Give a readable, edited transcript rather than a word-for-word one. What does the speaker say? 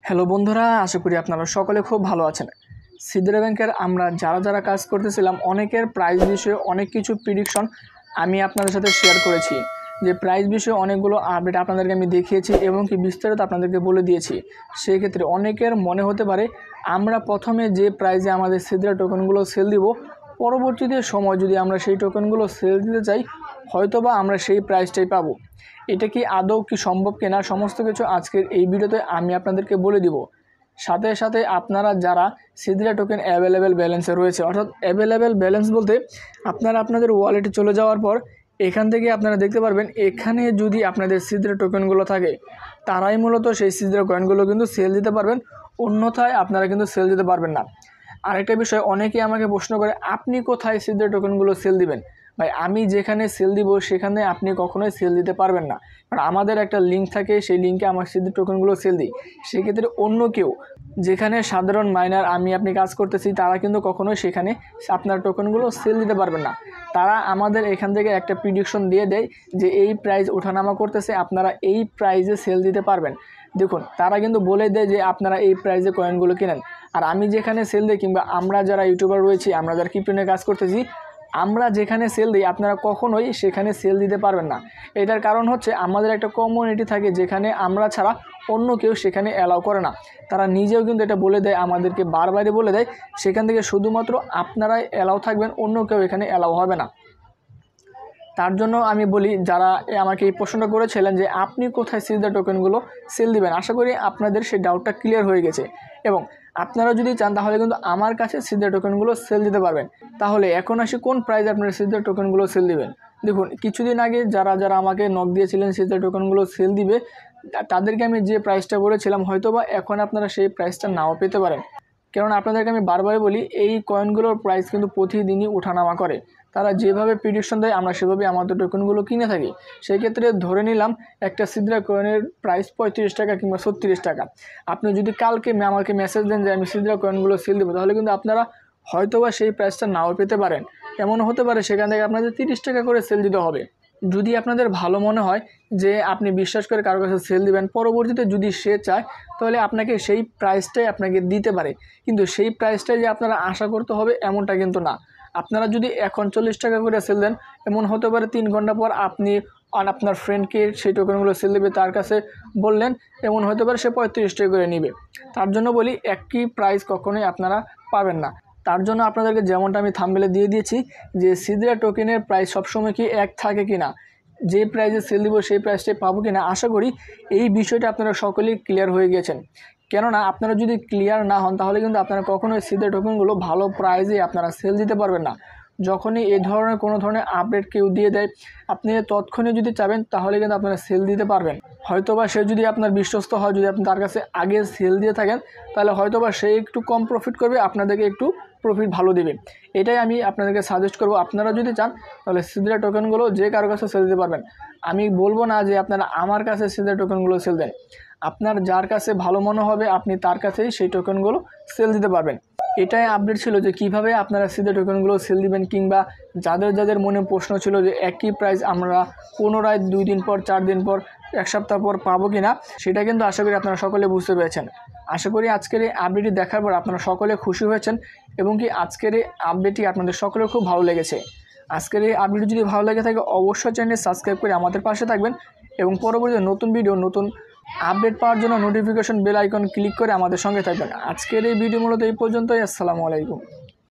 Hello বন্ধুরা, আশা করি আপনারা সকলে খুব ভালো আছেন। সিদ্রা ব্যাংকের আমরা যারা কাজ করতেছিলাম অনেকের প্রাইস বিষয়ে অনেক কিছু প্রেডিকশন আমি আপনাদের সাথে শেয়ার করেছি। যে প্রাইস বিষয়ে অনেকগুলো আপডেট আপনাদেরকে আমি দেখিয়েছি এবং কি বিস্তারিত আপনাদেরকে বলে দিয়েছি। সেই ক্ষেত্রে অনেকের মনে হতে পারে আমরা প্রথমে যে প্রাইসে আমাদের সিদ্রা টোকেনগুলো সেল দিব, পরবর্তীতে সময় যদি আমরা সেই টোকেনগুলো সেল দিতে চাই হয়তোবা আমরা সেই প্রাইসটাই পাবো। এটা কি আদৌ কি সম্ভব কিনা সমস্ত কিছু আজকের এই ভিডিওতে আমি আপনাদেরকে বলে দিব। সাথে সাথে আপনারা যারা সিদ্রা টোকেন অ্যাভেলেবেল ব্যালেন্সে রয়েছে, অর্থাৎ অ্যাভেলেবেল ব্যালেন্স বলতে আপনারা আপনাদের ওয়ালেটে চলে যাওয়ার পর এখান থেকে আপনারা দেখতে পারবেন এখানে যদি আপনাদের সিদ্রা টোকেনগুলো থাকে তারাই মূলত সেই সিদ্রা কয়েনগুলো কিন্তু সেল দিতে পারবেন, অন্যথায় আপনারা কিন্তু সেল দিতে পারবেন না। আরেকটা বিষয়, অনেকেই আমাকে প্রশ্ন করে আপনি কোথায় সিদ্রা টোকেনগুলো সেল দিবেন। ভাই, আমি যেখানে সেল দিব সেখানে আপনি কখনোই সেল দিতে পারবেন না, কারণ আমাদের একটা লিঙ্ক থাকে, সেই লিঙ্কে আমার সিদ্রা টোকেনগুলো সেল দিই। সেক্ষেত্রে অন্য কেউ যেখানে সাধারণ মাইনার আমি আপনি কাজ করতেছি তারা কিন্তু কখনোই সেখানে আপনার টোকেনগুলো সেল দিতে পারবেন না। তারা আমাদের এখান থেকে একটা প্রেডিকশন দিয়ে দেয় যে এই প্রাইস ওঠানামা করতেছে, আপনারা এই প্রাইসে সেল দিতে পারবেন। দেখুন, তারা কিন্তু বলে দেয় যে আপনারা এই প্রাইসে কয়েনগুলো কেনেন। আর আমি যেখানে সেল দিই কিংবা আমরা যারা ইউটিউবার রয়েছি, আমরা যারা ক্রিপ্টো নিয়ে কাজ করতেছি, আমরা যেখানে সেল দিই আপনারা কখনোই সেখানে সেল দিতে পারবেন না। এটার কারণ হচ্ছে আমাদের একটা কমিউনিটি থাকে যেখানে আমরা ছাড়া অন্য কেউ সেখানে অ্যালাউ করে না। তারা নিজেও কিন্তু এটা বলে দেয়, আমাদেরকে বারবারই বলে দেয় সেখান থেকে শুধুমাত্র আপনারাই অ্যালাউ থাকবেন, অন্য কেউ এখানে অ্যালাউ হবে না। তার জন্য আমি বলি, যারা আমাকে এই প্রশ্নটা করেছিলেন যে আপনি কোথায় সিদ্রা টোকেনগুলো সেল দিবেন, আশা করি আপনাদের সেই ডাউটটা ক্লিয়ার হয়ে গেছে। এবং আপনারা যদি চান তাহলে কিন্তু আমার কাছে সিদ্রা টোকেনগুলো সেল দিতে পারবেন। তাহলে এখন আসি কোন প্রাইসে আপনারা সিদ্রা টোকেনগুলো সেল দিবেন। দেখুন, কিছুদিন আগে যারা আমাকে নক দিয়েছিলেন সিদ্রা টোকেনগুলো সেল দিবে, তাদেরকে আমি যে প্রাইসটা বলেছিলাম হয়তোবা এখন আপনারা সেই প্রাইসটা নাও পেতে পারেন। কারণ আপনাদেরকে আমি বারবারই বলি এই কয়েনগুলোর প্রাইস কিন্তু প্রতিদিনই ওঠানামা করে। তারা যেভাবে প্রেডিকশন দেয় আমরা সেভাবে আমাদের টোকেনগুলো কিনে থাকি। সেই ক্ষেত্রে ধরে নিলাম একটা সিদ্রা কয়েনের প্রাইস 35 টাকা কিংবা 36 টাকা। আপনি যদি কালকে আমাকে মেসেজ দেন যে আমি সিদ্রা কয়েনগুলো সেল দেবো, তাহলে কিন্তু আপনারা হয়তোবা সেই প্রাইসটা নাও পেতে পারেন। এমনও হতে পারে সেখান থেকে আপনাদের 30 টাকা করে সেল দিতে হবে। যদি আপনাদের ভালো মনে হয় যে আপনি বিশ্বাস করে কারোর কাছে সেল দিবেন, পরবর্তীতে যদি সে চায় তাহলে আপনাকে সেই প্রাইসটাই আপনাকে দিতে পারে, কিন্তু সেই প্রাইসটাই যে আপনারা আশা করতে হবে এমনটা কিন্তু না। আপনারা যদি এখন 40 টাকা করে সেল দেন, এমন হতে পারে 3 ঘন্টা পর আপনি আর আপনার ফ্রেন্ডকে সেই টোকেনগুলো সেল দেবে তার কাছে বললেন, এমন হতে পারে সে 35 টাকা করে নেবে। তার জন্য বলি একই প্রাইস কখনোই আপনারা পাবেন না। তার জন্য আপনাদেরকে যেমনটা আমি থাম্বনেলে দিয়ে দিয়েছি যে সিদ্রা টোকেনের প্রাইস সবসময় কি এক থাকে কিনা, যে প্রাইসে সেল দিব সেই প্রাইসটাই পাবো কিনা, আশা করি এই বিষয়টা আপনারা সকলেই ক্লিয়ার হয়ে গেছেন। কেননা আপনারা যদি ক্লিয়ার না হন তাহলে কিন্তু আপনারা কখনোই সিদ্রা টোকেনগুলো ভালো প্রাইসে আপনারা সেল দিতে পারবেন না। যখনই এই ধরনের কোনো ধরনের আপডেট কেউ দিয়ে দেয়, আপনি তৎক্ষণে যদি চাবেন তাহলে কিন্তু আপনারা সেল দিতে পারবেন। হয়তোবা সে যদি আপনার বিশ্বস্ত হয়, যদি আপনি তার কাছে আগে সেল দিয়ে থাকেন, তাহলে হয়তোবা সে একটু কম প্রফিট করবে, আপনাদেরকে একটু প্রফিট ভালো দেবে। এটাই আমি আপনাদেরকে সাজেস্ট করব। আপনারা যদি চান তাহলে সিদ্রা টোকেনগুলো যে কারোর কাছে সেল দিতে পারবেন। আমি বলবো না যে আপনারা আমার কাছে সিদ্রা টোকেনগুলো সেল দেন, আপনার যার কাছে ভালো মনে হবে আপনি তার কাছেই সেই টোকেনগুলো সেল দিতে পারবেন। এটাই আপডেট ছিল যে কিভাবে আপনারা সিদ্রা টোকেনগুলো সেল দিবেন, কিংবা যাদের মনে প্রশ্ন ছিল যে একই প্রাইস আমরা পুনরায় 2 দিন পর, 4 দিন পর, 1 সপ্তাহ পর পাবো কিনা, সেটা কিন্তু আশা করি আপনারা সকলে বুঝতে পেরেছেন। আশা করি আজকের এই আপডেটটি দেখার পর আপনারা সকলে খুশি হয়েছেন এবং কি আজকের এই আপডেটটি আপনাদের সকলের খুব ভালো লেগেছে। আজকের এই আপডেটটি যদি ভালো লেগে থাকে অবশ্যই চ্যানেল সাবস্ক্রাইব করে আমাদের পাশে থাকবেন এবং পরবর্তী নতুন ভিডিও, নতুন আপডেট পাওয়ার জন্য নোটিফিকেশন বেল আইকন ক্লিক করে আমাদের সঙ্গে থাকবেন। আজকের এই ভিডিও মূলত এই পর্যন্তই। আসসালামু আলাইকুম।